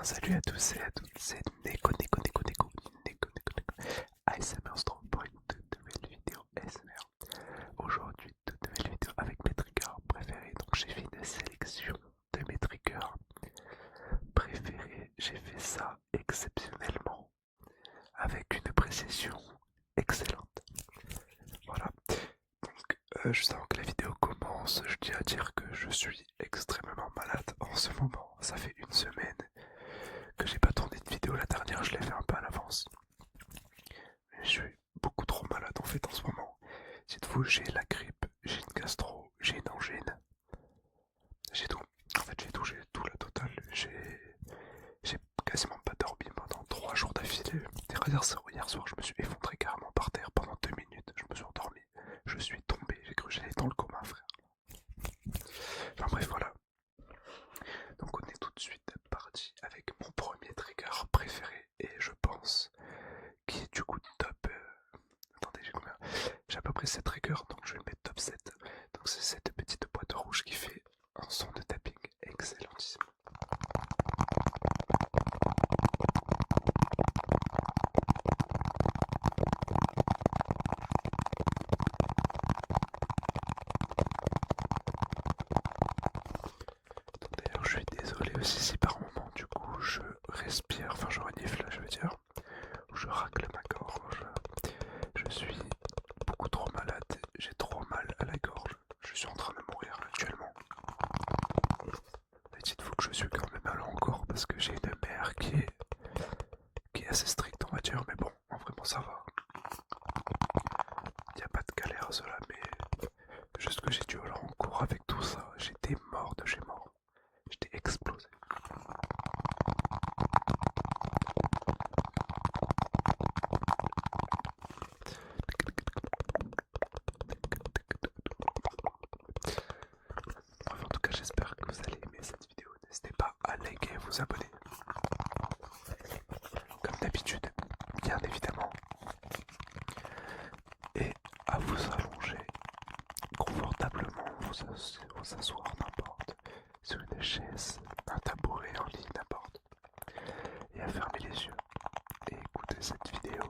salut à tous et à toutes, c'est Neko ASMR Strong pour une toute nouvelle vidéo ASMR. Aujourd'hui, toute nouvelle vidéo avec mes triggers préférés. Donc j'ai fait une sélection de mes triggers préférés. J'ai fait ça exceptionnellement avec une précision excellente. Voilà. Donc juste avant que la vidéo commence, je tiens à dire que je suis extrêmement malade en ce moment. Ça fait une semaine que j'ai pas tourné de vidéo. La dernière je l'ai fait un peu à l'avance. Mais je suis beaucoup trop malade en fait en ce moment. Dites-vous, j'ai la grippe, j'ai une gastro, j'ai une angine, j'ai tout. En fait j'ai tout la totale. J'ai quasiment pas dormi pendant 3 jours d'affilée. Hier soir je me suis effondré carrément par terre pendant 2 minutes. Je me suis endormi, je suis tombé, j'ai cru que j'allais dans le coma frère. Enfin bref voilà. Donc on est tout de suite parti avec mon premier trigger préféré et je pense qui est du coup top. Attendez, j'ai combien? J'ai à peu près 7 triggers donc je vais le mettre top 7. Donc c'est cette petite boîte rouge qui fait un son de tapping excellentissime. D'ailleurs je suis désolé aussi si par moment du coup je respire, enfin je renifle là je veux dire, ou je racle ma gorge. Je suis beaucoup trop malade, j'ai trop mal à la gorge, je suis en train de mourir actuellement. Mais dites-vous que je suis quand même mal encore parce que j'ai une mère qui est assez stricte on va dire, mais bon, vraiment ça va. Il n'y a pas de galère à cela, mais juste que j'ai dû aller en cours avec tout ça, j'étais mort de chez mort, j'étais explosé. Bref, en tout cas j'espère que vous allez aimer cette vidéo, n'hésitez pas à liker et vous abonner. Comme d'habitude, bien évidemment. Et à vous allonger confortablement, vous asseoir n'importe, sur une chaise, un tabouret en ligne n'importe, et à fermer les yeux et écouter cette vidéo.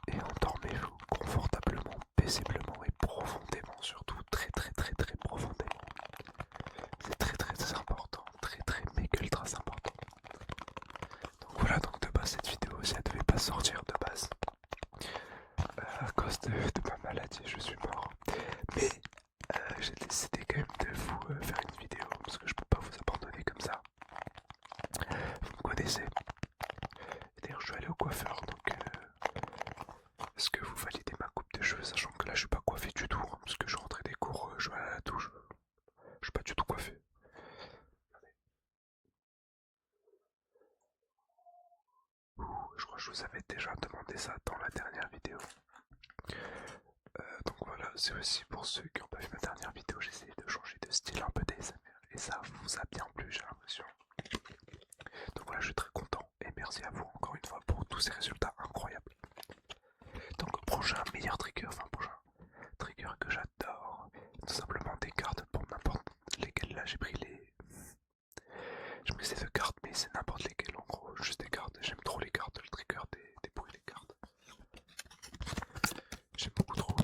Et endormez-vous confortablement, paisiblement et profondément, surtout très profondément. C'est très important, très méga ultra important. Donc voilà, donc de base cette vidéo, si elle devait pas sortir de base, à cause de ma maladie, je suis mort. Mais j'ai décidé quand même de vous faire une vidéo parce que je peux pas vous abandonner comme ça. Vous me connaissez. D'ailleurs, je suis allé au coiffeur donc est-ce que vous validez ma coupe de cheveux sachant que là je suis pas coiffé du tout hein, parce que je rentrais des cours, je vais à la douche, je suis pas du tout coiffé. Je crois que je vous avais déjà demandé ça dans la dernière vidéo. Donc voilà, c'est aussi pour ceux qui n'ont pas vu ma dernière vidéo, j'ai essayé de changer de style un peu d'ASMR et ça vous a bien plu, j'ai l'impression. Donc voilà, je suis très content et merci à vous encore une fois pour tous ces résultats incroyables. Donc prochain meilleur trigger, enfin prochain trigger que j'adore, tout simplement des cartes pour n'importe lesquelles. Là j'ai pris les... Je me sais de cartes mais c'est n'importe lesquelles en gros, juste des cartes. J'aime trop les cartes, le trigger des bruits des cartes. J'aime beaucoup trop.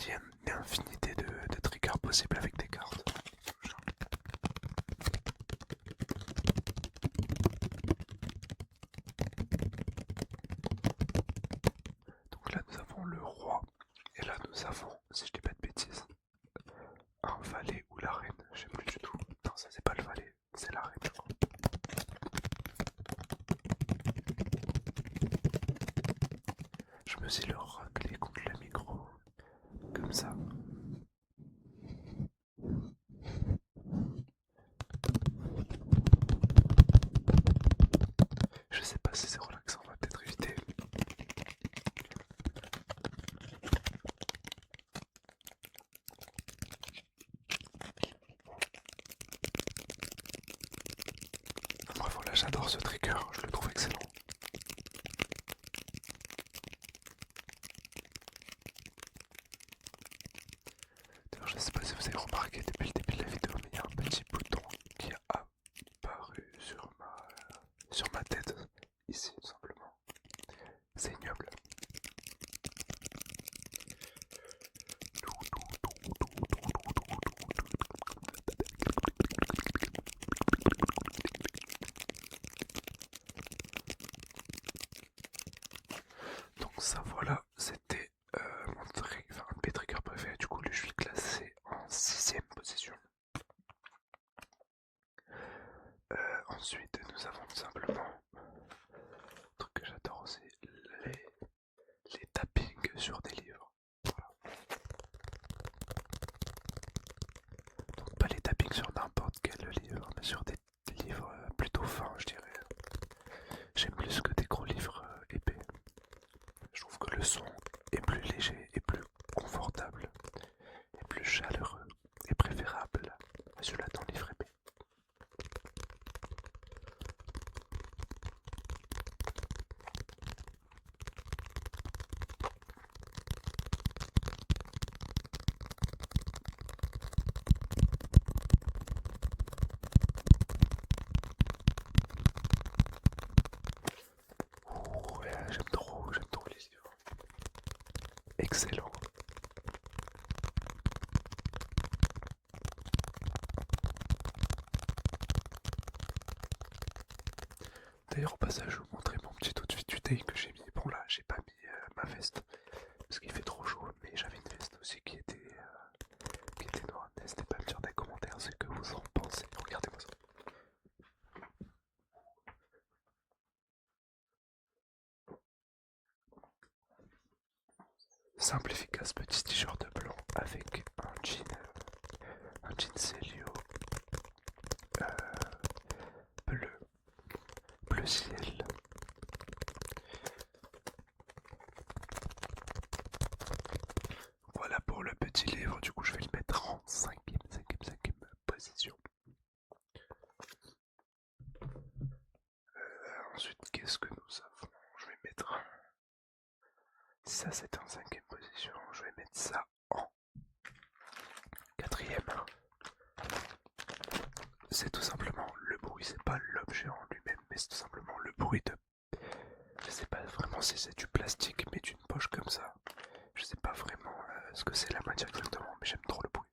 Il y a une infinité de triggers possibles avec des cartes. Donc là nous avons le roi. Et là nous avons, si je dis pas de bêtises, un valet ou la reine. Je sais plus du tout. Non ça c'est pas le valet, c'est la reine je crois. Je me suis le raclé contre le micro. Comme ça. Je sais pas si c'est relaxant, on va peut-être éviter. Bref, voilà, j'adore ce trigger, je le trouve excellent. D'ailleurs, je sais pas si vous avez remarqué, Ensuite, nous avons tout simplement un truc que j'adore aussi, les tappings sur des livres. Voilà. Donc pas les tappings sur n'importe quel livre, mais sur des livres plutôt fins, je dirais. J'aime plus que des gros livres épais. Je trouve que le son est plus léger et plus confortable, et plus chaleureux et préférable à celui-là d'un livre épais. Ouh, ouais, j'aime trop les livres. Excellent. D'ailleurs, au passage, je vais vous montrer mon petit outfit du day que j'ai mis. Bon, là, j'ai pas mis ma veste parce qu'il fait trop chaud, mais j'avais une veste aussi qui était noire. N'hésitez pas à me dire dans les commentaires ce que vous en pensez. Regardez-moi ça. Simple, efficace, petit t-shirt blanc avec un jean Célio euh, bleu, bleu ciel. Voilà pour le petit livre, du coup je vais le mettre en cinquième position. Ensuite, qu'est-ce que nous avons? Je vais mettre... Ça c'est en cinquième position, je vais mettre ça en quatrième. C'est tout simplement le bruit, c'est pas l'objet en lui-même, mais c'est tout simplement le bruit de... Je sais pas vraiment si c'est du plastique, mais d'une poche comme ça. Je sais pas vraiment ce que c'est la matière exactement, mais j'aime trop le bruit.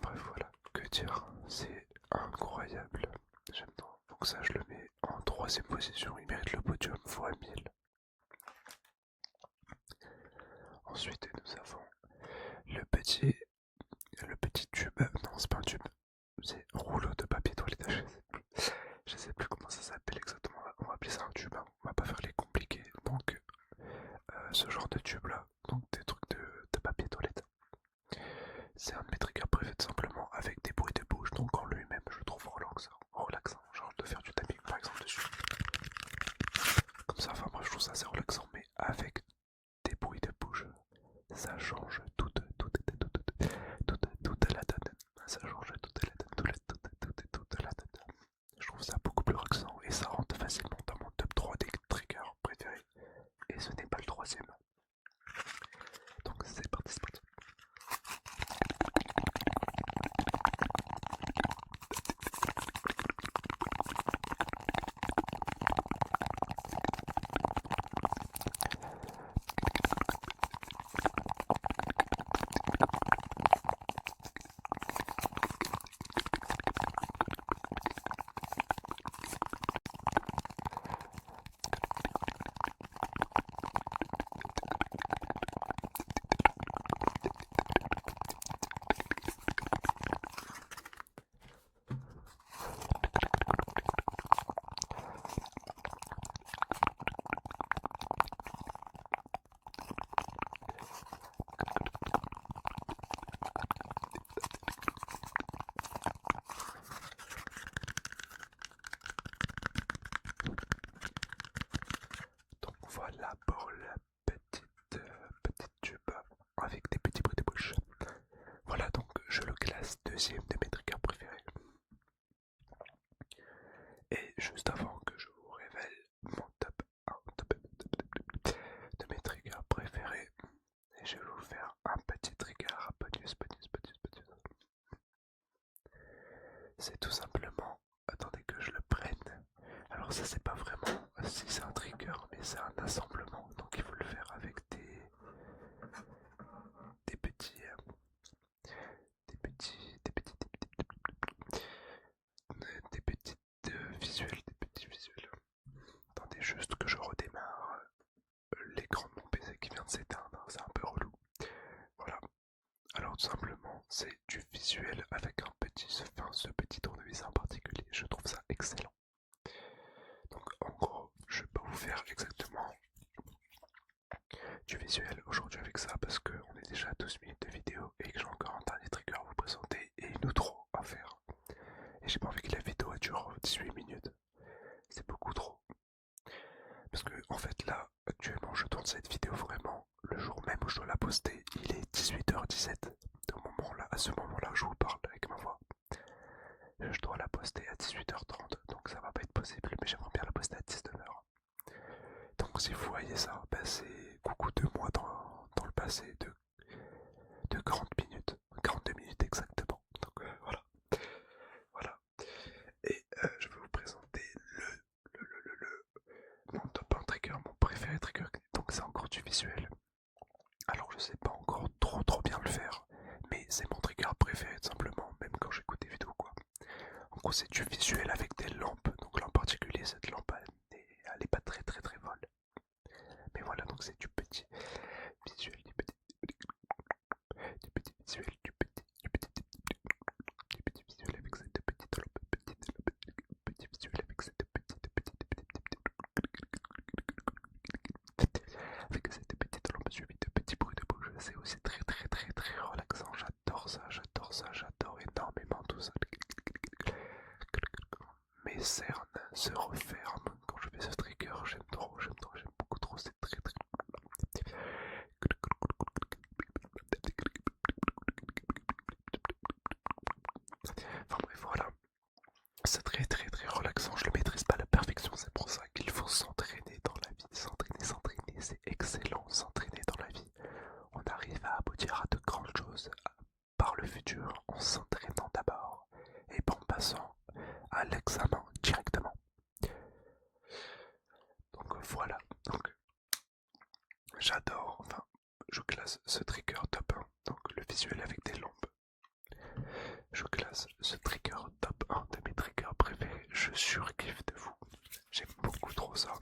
Bref, voilà, que dire, c'est incroyable. J'aime trop. Donc ça, je le mets en troisième position. Il mérite le podium fois 1000. Ensuite, nous avons le petit, le petit tube. Non, c'est pas un tube. C'est un rouleau de papier toilette. Je sais plus comment ça s'appelle exactement. On va appeler ça un tube. Hein. On va pas faire les compliqués. Donc, ce genre de tube là. Donc, des trucs de papier toilette. C'est un de mes triggers préférés tout simplement avec des bruits de bouche, donc en lui-même je le trouve relaxant, genre de faire du tapping par exemple dessus. Comme ça, enfin moi je trouve ça assez relaxant, mais avec des bruits de bouche, ça change toute la donne. Ça change toute la donne, toute la donne. Je trouve ça beaucoup plus relaxant et ça rentre facilement dans mon top 3 des triggers préférés. Et ce n'est pas le troisième. Donc c'est parti, c'est parti. deuxième de mes triggers préférés. Et juste avant que je vous révèle mon top 1 de mes triggers préférés, je vais vous faire un petit trigger bonus. C'est tout simplement, attendez que je le prenne. Alors ça c'est pas vraiment, si c'est un trigger, mais c'est un assemblement, donc il faut le faire avec des petits, des petites visuels, des petits visuels. Attendez juste que je redémarre l'écran de mon PC qui vient de s'éteindre, c'est un peu relou. Voilà. Alors tout simplement, c'est du visuel avec ce petit tournevis en particulier. Je trouve ça excellent. Donc en gros, je vais pas vous faire exactement du visuel aujourd'hui avec ça parce qu'on est déjà à 12 minutes de vidéo et que j'ai encore un dernier trigger à vous présenter et une outro à faire. Et j'ai pas envie que la vidéo dure 18 minutes. C'est beaucoup trop. Parce que en fait là, actuellement je tourne cette vidéo vraiment le jour même où je dois la poster. Il est 18h17 à ce moment-là où je vous parle avec ma voix. Je dois la poster à 18h30, donc ça va pas être possible, mais j'aimerais bien la poster à 19h. Donc si vous voyez ça, ben c'est coucou de moi dans le passé de 40 minutes, 42 minutes exactement. Donc voilà. Voilà. Et je vais vous présenter mon top 1 trigger, mon préféré trigger. Donc c'est encore du visuel. Alors je sais pas encore trop bien le faire, mais c'est mon trigger préféré tout simplement, même quand j'écoute des vidéos quoi. En gros c'est du visuel avec des lampes, donc là en particulier cette lampe elle est pas très folle. Mais voilà, donc c'est du petit visuel, du petit visuel, du petit visuel avec cette petite lampe, petit visuel avec cette petite lampe suivie de petits bruits de bouche. C'est aussi très relaxant. J'adore énormément tout ça. Mes cernes se referment quand je fais ce trigger. J'aime beaucoup trop. C'est très. Enfin bref, voilà. C'est très relaxant. Je le maîtrise pas à la perfection. C'est pour ça qu'il faut s'entraîner dans la vie. S'entraîner. C'est excellent. S'entraîner dans la vie. On arrive à aboutir à de grandes choses par le futur en s'entraînant d'abord et en passant à l'examen directement. Donc voilà, donc j'adore, enfin je classe ce trigger top 1, donc le visuel avec des lampes. Je classe ce trigger top 1 de mes triggers préférés, je surkiffe de fou. J'aime beaucoup trop ça.